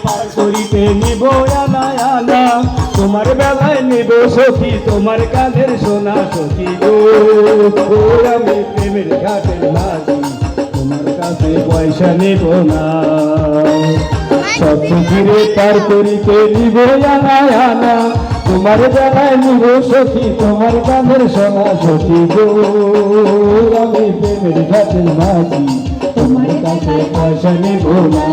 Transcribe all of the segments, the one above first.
পার করিতে নিব আনা আনা, তোমার বেলায় নিব সখী তোমার কাঁধের সোনা সখী গো। আমি প্রেমের ঘাটের মাঝি, তোমার কাছে পয়সা নেব না। সব সখীরে পার করিতে নিব আনা আনা, তোমার বেলায় নিব সখী তোমার কাঁধের সোনা সখী গো। আমি প্রেমের ঘাটের মাঝি, তোমার কাছে পয়সা নেব না।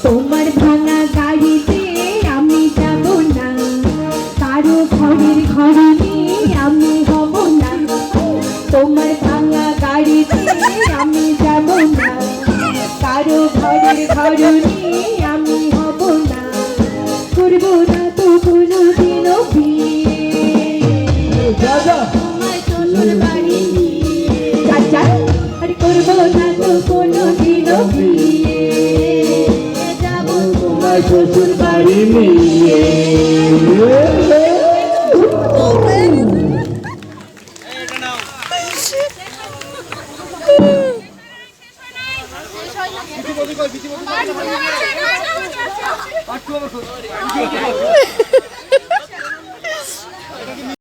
তোমার ভাঙা গাড়িতে আমি যাব না, কারো ঘরের ঘরে আমি হব না। তোমার ভাঙা গাড়িতে আমি যাব না, কারো ঘরের ঘরে আমি হব না। করব না তো কোনোদিনও বিয়ে, তোমার শ্বশুর বাড়ি চাচা, আর করব না তো কোনোদিনও বিয়ে, শ্বশুর বাড়ি নিয়ে। Part 2